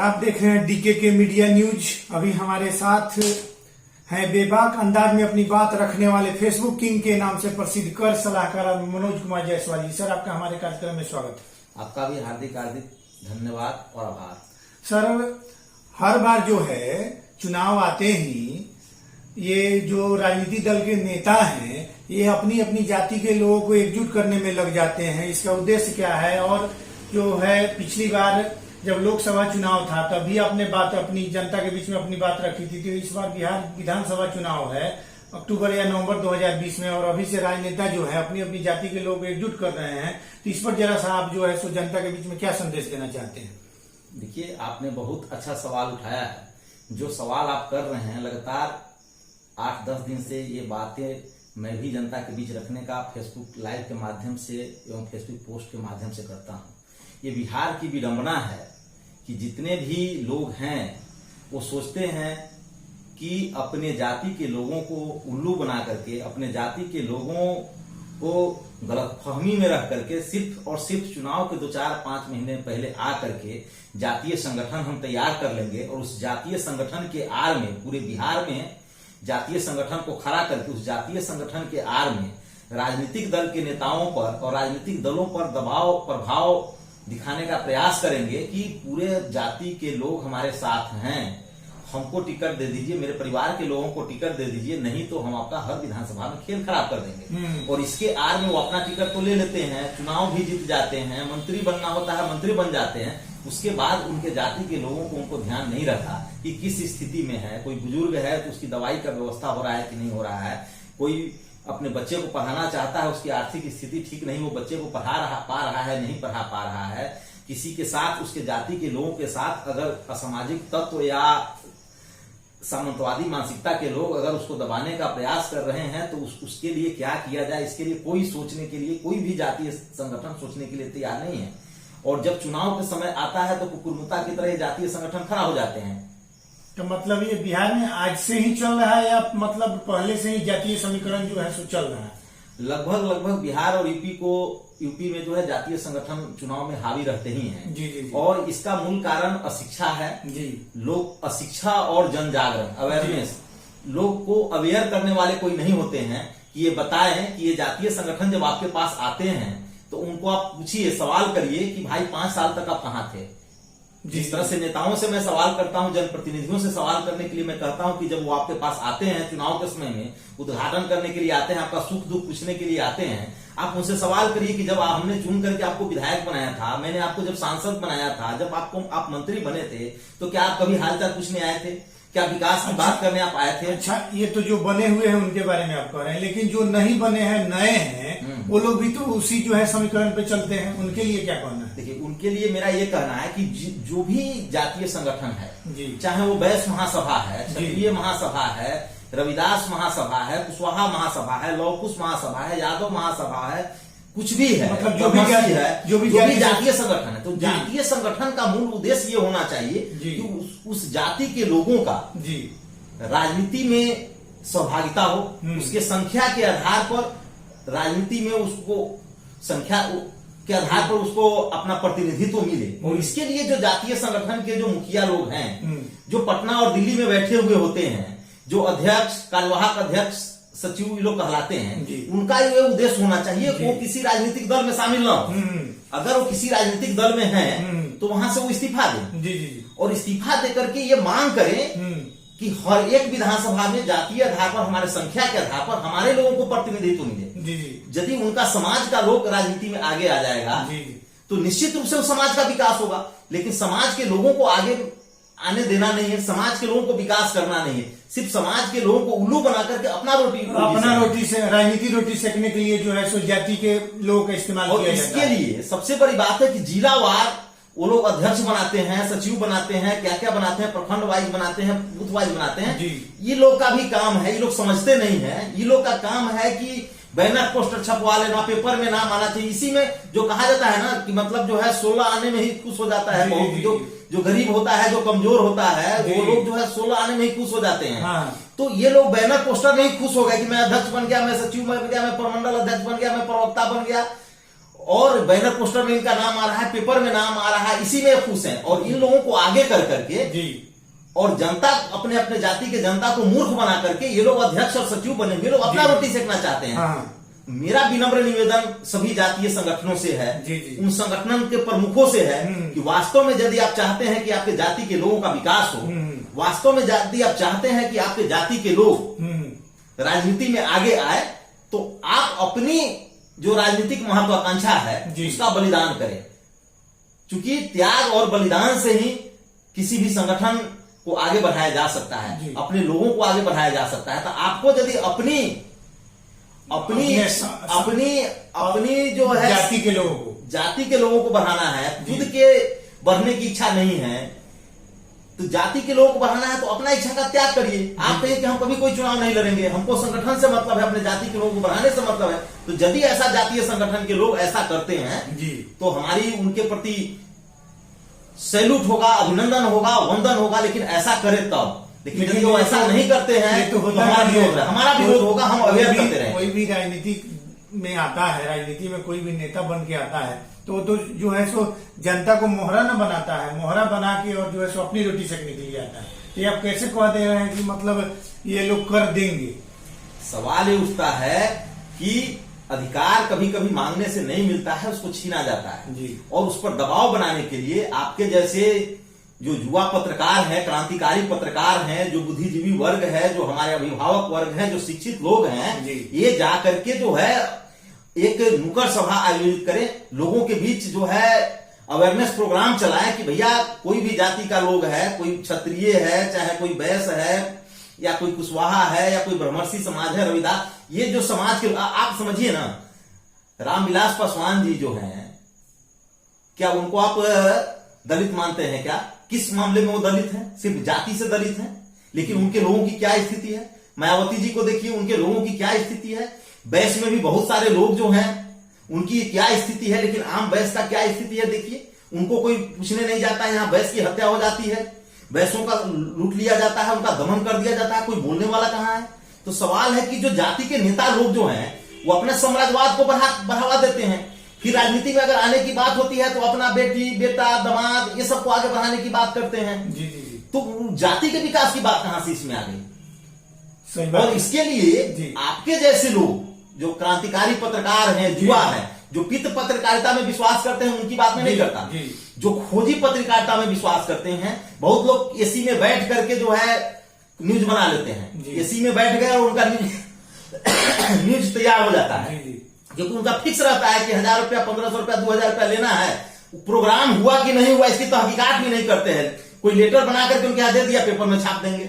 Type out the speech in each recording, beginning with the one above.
आप देख रहे हैं डीके के मीडिया न्यूज। अभी हमारे साथ हैं बेबाक अंदाज में अपनी बात रखने वाले फेसबुक किंग के नाम से प्रसिद्ध कर सलाहकार मनोज कुमार जायसवाल जी। सर, आपका हमारे कार्यक्रम में स्वागत है। आपका भी हार्दिक हार्दिक धन्यवाद और आभार। सर, हर बार जो है चुनाव आते ही ये जो राजनीतिक दल के नेता हैं ये अपनी अपनी जाति के लोगों को एकजुट करने में लग जाते हैं। इसका उद्देश्य क्या है? और जो है पिछली बार जब लोकसभा चुनाव था तभी आपने बात अपनी जनता के बीच में अपनी बात रखी थी। तो इस बार बिहार विधानसभा चुनाव है अक्टूबर या नवंबर 2020 में, और अभी से राजनेता जो है अपनी अपनी जाति के लोग एकजुट कर रहे हैं। तो इस पर जरा सा आप जो है सो जनता के बीच में क्या संदेश देना चाहते हैं? देखिए, आपने बहुत अच्छा सवाल उठाया है। जो सवाल आप कर रहे हैं लगातार 8-10 दिन से ये बातें मैं भी जनता के बीच रखने का फेसबुक लाइव के माध्यम से एवं फेसबुक पोस्ट के माध्यम से करता हूँ। ये बिहार की विडंबना है कि जितने भी लोग हैं वो सोचते हैं कि अपने जाति के लोगों को उल्लू बना करके, अपने जाति के लोगों को गलतफहमी में रख करके सिर्फ और सिर्फ चुनाव के 2-4-5 महीने पहले आ करके जातीय संगठन हम तैयार कर लेंगे और उस जातीय संगठन के आड़ में पूरे बिहार में जातीय संगठन को खड़ा करके उस जातीय संगठन के आड़ में राजनीतिक दल के नेताओं पर और राजनीतिक दलों पर दबाव प्रभाव दिखाने का प्रयास करेंगे कि पूरे जाति के लोग हमारे साथ हैं, हमको टिकट दे दीजिए, मेरे परिवार के लोगों को टिकट दे दीजिए, नहीं तो हम आपका हर विधानसभा में खेल खराब कर देंगे। और इसके आड़ में वो अपना टिकट तो ले लेते हैं, चुनाव भी जीत जाते हैं, मंत्री बनना होता है मंत्री बन जाते हैं। उसके बाद उनके जाति के लोगों को उनको ध्यान नहीं रहता कि किस स्थिति में है। कोई बुजुर्ग है तो उसकी दवाई का व्यवस्था हो रहा है कि नहीं हो रहा है, कोई अपने बच्चे को पढ़ाना चाहता है, उसकी आर्थिक स्थिति ठीक नहीं, वो बच्चे को पा रहा है नहीं पढ़ा पा रहा है। किसी के साथ उसके जाति के लोगों के साथ अगर असामाजिक तत्व या सामंतवादी मानसिकता के लोग अगर उसको दबाने का प्रयास कर रहे हैं तो उसके लिए क्या किया जाए, इसके लिए कोई सोचने के लिए कोई भी जातीय संगठन सोचने के लिए तैयार नहीं है। और जब चुनाव के समय आता है तो कुकुरमुत्ता की तरह जातीय संगठन खड़ा हो जाते हैं। तो मतलब ये बिहार में आज से ही चल रहा है या मतलब पहले से ही जातीय समीकरण जो है सो चल रहा है? लगभग बिहार और यूपी में जो है जातीय संगठन चुनाव में हावी रहते ही हैं। जी। और इसका मूल कारण अशिक्षा है जी। लोग अशिक्षा और जन जागरण अवेयरनेस, लोग को अवेयर करने वाले कोई नहीं होते हैं कि ये बताएं कि ये जातीय संगठन जब आपके पास आते हैं तो उनको आप पूछिए, सवाल करिए कि भाई 5 साल तक आप कहाँ थे। जिस तरह से नेताओं से मैं सवाल करता हूं, जनप्रतिनिधियों से सवाल करने के लिए मैं कहता हूं कि जब वो आपके पास आते हैं चुनाव के समय में, उद्घाटन करने के लिए आते हैं, आपका सुख दुख पूछने के लिए आते हैं, आप उनसे सवाल करिए कि जब हमने चुन करके आपको विधायक बनाया था, मैंने आपको जब सांसद बनाया था, जब आप मंत्री बने थे, तो क्या आप कभी हालचाल पूछने आए थे? क्या विकास की बात करने आप आए थे? अच्छा, ये तो जो बने हुए हैं उनके बारे में आप कह रहे हैं, लेकिन जो नहीं बने हैं, नए हैं, वो लोग भी तो उसी जो है समीकरण पे चलते हैं। उनके लिए क्या कहना है? देखिए, उनके लिए मेरा ये कहना है कि जो भी जातीय संगठन है जी, चाहे वो बैस महासभा है, क्षत्रिय महासभा है, रविदास महासभा है, कुशवाहा महासभा है, लौकुश महासभा है, यादव महासभा है, कुछ भी है, मतलब जो भी जातीय संगठन है, तो जातीय संगठन का मूल उद्देश्य ये होना चाहिए कि उस जाति के लोगों का राजनीति में सहभागिता हो, उसके संख्या के आधार पर राजनीति में उसको संख्या के आधार पर उसको अपना प्रतिनिधित्व मिले। और इसके लिए जो जातीय संगठन के जो मुखिया लोग हैं, जो पटना और दिल्ली में बैठे हुए होते हैं, जो अध्यक्ष, कार्यवाहक अध्यक्ष, सचिव लोग कहलाते हैं, उनका ये उद्देश्य होना चाहिए कि वो किसी राजनीतिक दल में शामिल न हो। अगर वो किसी राजनीतिक दल में है तो वहां से वो इस्तीफा दें और इस्तीफा देकर के ये मांग करें कि हर एक विधानसभा में जातीय आधार पर, हमारे संख्या के आधार पर हमारे लोगों को प्रतिनिधित्व मिले। यदि उनका समाज का लोग राजनीति में आगे आ जाएगा तो निश्चित रूप से उस समाज का विकास होगा। लेकिन समाज के लोगों को आगे आने देना नहीं है, समाज के लोगों को विकास करना नहीं है, सिर्फ समाज के लोगों को उल्लू बना करके अपना रोटी से राजनीति रोटी सेकने के लिए जो है सो जाति के लोगों का इस्तेमाल किया जाता है। इसके लिए सबसे बड़ी बात है कि जिलावार वो लोग अध्यक्ष बनाते हैं, सचिव बनाते हैं, क्या क्या बनाते हैं, प्रखंड वाइज बनाते हैं, बूथ वाइज बनाते हैं। ये लोग का भी काम है, ये लोग समझते नहीं है। ये लोग का काम है कि बैनर पोस्टर छपवा लेना, पेपर में नाम आना चाहिए। इसी में जो कहा जाता है ना कि मतलब जो है 16 आने में ही खुश हो जाता है। जो गरीब होता है, जो कमजोर होता है, वो लोग जो है 16 आने में ही खुश हो जाते हैं। तो ये लोग बैनर पोस्टर में ही खुश हो गए कि मैं अध्यक्ष बन गया, मैं सचिव बन गया, मैं प्रमंडल अध्यक्ष बन गया, मैं प्रवक्ता बन गया। और बैनर पोस्टर में इनका नाम आ रहा है, पेपर में नाम आ रहा है, इसी में खुश हैं। और इन लोगों को आगे कर करके जी और जनता अपने अपने जाति के जनता को मूर्ख बना करके ये लोग अध्यक्ष और सचिव बने, ये लोग अपना रोटी सेकना चाहते हैं। हाँ। मेरा विनम्र निवेदन सभी जातीय संगठनों से है, उन संगठनों के प्रमुखों से है कि वास्तव में यदि आप चाहते हैं कि आपके जाति के लोगों का विकास हो, वास्तव में यदि आप चाहते हैं कि आपके जाति के लोग राजनीति में आगे आए, तो आप अपनी जो राजनीतिक महत्वाकांक्षा है उसका बलिदान करें। क्योंकि त्याग और बलिदान से ही किसी भी संगठन को आगे बढ़ाया जा सकता है, अपने लोगों को आगे बढ़ाया जा सकता है। तो आपको यदि अपनी जो है जाति के लोगों को बढ़ाना है, खुद के बढ़ने की इच्छा नहीं है, तो जाति के लोगों को बढ़ाना है तो अपना इच्छा का त्याग करिए। आप कहिए कि हम कभी कोई चुनाव नहीं लड़ेंगे, हमको संगठन से मतलब है, अपने जाति के लोगों को बढ़ाने से मतलब है। तो यदि ऐसा जातीय संगठन के लोग ऐसा करते हैं तो हमारी उनके प्रति सैल्यूट होगा, अभिनंदन होगा, वंदन होगा। लेकिन ऐसा करे तब, लेकिन यदि वो ऐसा नहीं करते हैं तो हमारा विरोध होगा, हम अवेयर करते रहे। कोई भी राजनीति में आता है, राजनीति में कोई भी नेता बन के आता है तो जो है सो जनता को मोहरा न बनाता है, मोहरा बना के और जो है सो अपनी रोटी सेकने के लिए आता है। ये आप कैसे कह दे रहे हैं कि मतलब ये लोग कर देंगे? सवाल ये उठता है कि अधिकार कभी कभी मांगने से नहीं मिलता है, उसको छीना जाता है। और उस पर दबाव बनाने के लिए आपके जैसे जो युवा पत्रकार हैं, क्रांतिकारी पत्रकार हैं, जो बुद्धिजीवी वर्ग है, जो हमारे अभिभावक वर्ग हैं, जो शिक्षित लोग हैं, ये जाकर के जो है एक नुक्कड़ सभा आयोजित करें, लोगों के बीच जो है अवेयरनेस प्रोग्राम चलाएं कि भैया कोई भी जाति का लोग है, कोई क्षत्रिय है, चाहे कोई बैश्य है, या कोई कुशवाहा है, या कोई ब्रह्मर्षि समाज है, रविदास, ये जो समाज के आप समझिए ना, रामविलास पासवान जी जो हैं, क्या उनको आप दलित मानते हैं क्या? किस मामले में वो दलित हैं? सिर्फ जाति से दलित हैं। लेकिन उनके लोगों की क्या स्थिति है? मायावती जी को देखिए, उनके लोगों की क्या स्थिति है। वैश्य में भी बहुत सारे लोग जो हैं, उनकी क्या स्थिति है। लेकिन आम वैश्य का क्या स्थिति है देखिए, उनको कोई पूछने नहीं जाता है। यहाँ वैश्य की हत्या हो जाती है, वैश्यों का लूट लिया जाता है, उनका दमन कर दिया जाता है, कोई बोलने वाला कहाँ है? तो सवाल है कि जो जाति के नेता लोग जो हैं वो अपने साम्राज्यवाद को बढ़ावा देते हैं। फिर राजनीति में अगर आने की बात होती है तो अपना बेटी, बेटा, दामाद, ये सबको आगे बढ़ाने की बात करते हैं। तो जाति के विकास की बात कहां से इसमें आ गई? और इसके लिए आपके जैसे लोग जो क्रांतिकारी पत्रकार हैं, युवा हैं, जो पित्त पत्रकारिता में विश्वास करते हैं, उनकी बात में नहीं करता। जो खोजी पत्रकारिता में विश्वास करते हैं, बहुत लोग एसी में बैठ करके जो है न्यूज बना लेते हैं। एसी में बैठ गए और उनका न्यूज तैयार हो जाता है, क्योंकि उनका फिक्स रहता है कि 1000 रुपया, 1500 रुपया, 2000 रुपया लेना है। प्रोग्राम हुआ कि नहीं हुआ इसकी तहकीकात भी नहीं करते हैं। कोई लेटर बना करके उनके यहाँ दे दिया, पेपर में छाप देंगे,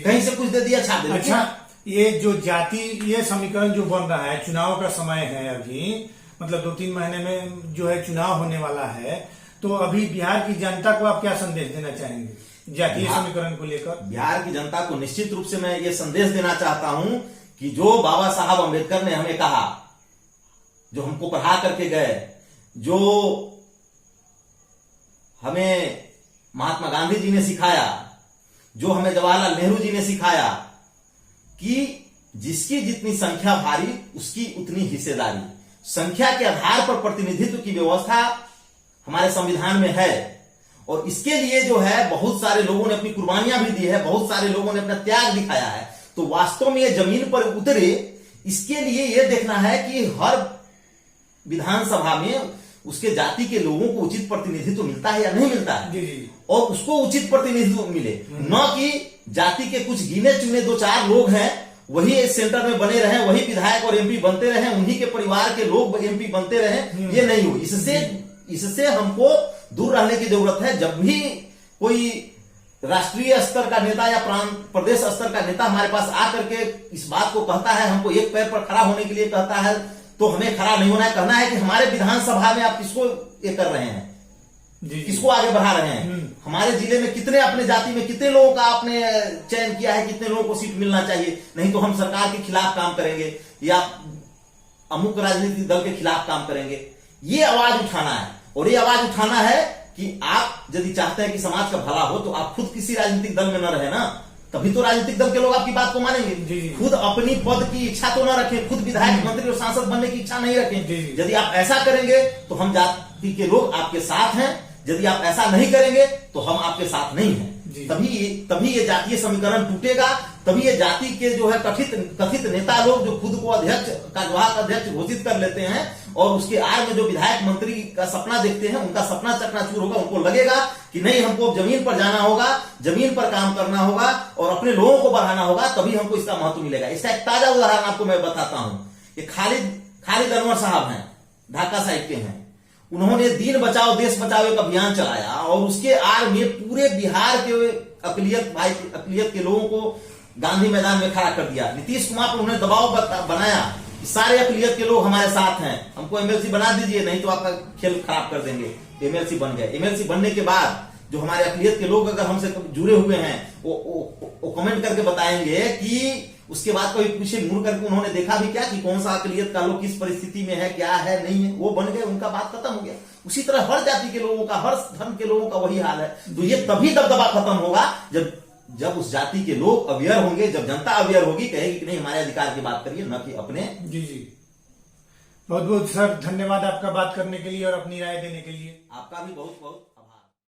कहीं से कुछ दे दिया, छाप देंगे। अच्छा, ये जो जाति, ये समीकरण जो बन रहा है, चुनाव का समय है अभी, मतलब 2-3 महीने में जो है चुनाव होने वाला है, तो अभी बिहार की जनता को आप क्या संदेश देना चाहेंगे जातीय समीकरण को लेकर? बिहार की जनता को निश्चित रूप से मैं ये संदेश देना चाहता हूं कि जो बाबा साहब अम्बेडकर ने हमें कहा, जो हमको पढ़ा करके गए, जो हमें महात्मा गांधी जी ने सिखाया, जो हमें जवाहरलाल नेहरू जी ने सिखाया कि जिसकी जितनी संख्या भारी उसकी उतनी हिस्सेदारी। संख्या के आधार पर प्रतिनिधित्व की व्यवस्था हमारे संविधान में है, और इसके लिए जो है बहुत सारे लोगों ने अपनी कुर्बानियां भी दी है, बहुत सारे लोगों ने अपना त्याग दिखाया है। तो वास्तव में ये जमीन पर उतरे, इसके लिए ये देखना है कि हर विधानसभा में उसके जाति के लोगों को उचित प्रतिनिधित्व मिलता है या नहीं मिलता है, और उसको उचित प्रतिनिधित्व मिले, न कि जाति के कुछ गिने चुने 2-4 लोग हैं वही सेंटर में बने रहे, वही विधायक और एमपी बनते रहे, उन्हीं के परिवार के लोग एमपी बनते रहे। ये नहीं हो। इससे हमको दूर रहने की जरूरत है। जब भी कोई राष्ट्रीय स्तर का नेता या प्रदेश स्तर का नेता हमारे पास आकर के इस बात को कहता है, हमको एक पैर पर खड़ा होने के लिए कहता है, तो हमें खड़ा नहीं होना है। कहना है कि हमारे विधानसभा में आप किसको ये कर रहे हैं, किसको आगे बढ़ा रहे हैं, हमारे जिले में कितने, अपने जाति में कितने लोगों का आपने चयन किया है, कितने लोगों को सीट मिलना चाहिए। नहीं तो हम सरकार के खिलाफ काम करेंगे या अमुक राजनीतिक दल के खिलाफ काम करेंगे। ये आवाज उठाना है, और ये आवाज उठाना है कि आप यदि चाहते हैं कि समाज का भला हो तो आप खुद किसी राजनीतिक दल में न रहे ना, तभी तो राजनीतिक दल के लोग आपकी बात को मानेंगे। जी। खुद अपनी पद की इच्छा तो ना रखें, खुद विधायक मंत्री और सांसद बनने की इच्छा नहीं रखें। जी। यदि आप ऐसा करेंगे तो हम जाति के लोग आपके साथ हैं, यदि आप ऐसा नहीं करेंगे तो हम आपके साथ नहीं हैं। तभी ये जातीय समीकरण टूटेगा, तभी ये जाति के जो है कथित नेता लोग जो खुद को अध्यक्ष कार्यवाहक अध्यक्ष घोषित कर लेते हैं और उसके आड़ में जो विधायक मंत्री का सपना देखते हैं, उनका सपना चकनाचूर होगा। उनको लगेगा कि नहीं, हमको जमीन पर जाना होगा, जमीन पर काम करना होगा और अपने लोगों को बढ़ाना होगा, तभी हमको इसका महत्व मिलेगा। इसका एक ताजा उदाहरण आपको मैं बताता हूं कि खालिद अनवर साहब हैं, ढाका साइड के हैं। उन्होंने दीन बचाओ देश बचाओ एक अभियान चलाया और उसके आड़ में पूरे बिहार के अकलियत के लोगों को गांधी मैदान में खड़ा कर दिया। नीतीश कुमार पर उन्होंने दबाव बनाया कि सारे अकलियत के लोग हमारे साथ हैं, हमको एमएलसी बना दीजिए, नहीं तो आपका खेल खराब कर देंगे। एमएलसी बन गए। एमएलसी बनने के बाद जो हमारे अकलियत के लोग अगर हमसे जुड़े हुए हैं वो कमेंट करके बताएंगे कि उसके बाद कभी पीछे मुड़ करके उन्होंने देखा भी क्या कि कौन सा अकलियत का लोग किस परिस्थिति में है, क्या है, नहीं है। वो बन गए, उनका बात खत्म हो गया। उसी तरह हर जाति के लोगों का, हर धर्म के लोगों का वही हाल है। तो ये तभी दबदबा खत्म होगा जब उस जाति के लोग अवेयर होंगे, जब जनता अवेयर होगी, कहेगी कि नहीं, हमारे अधिकार की बात करिए, न कि अपने। जी। बहुत बहुत सर धन्यवाद आपका बात करने के लिए और अपनी राय देने के लिए। आपका भी बहुत बहुत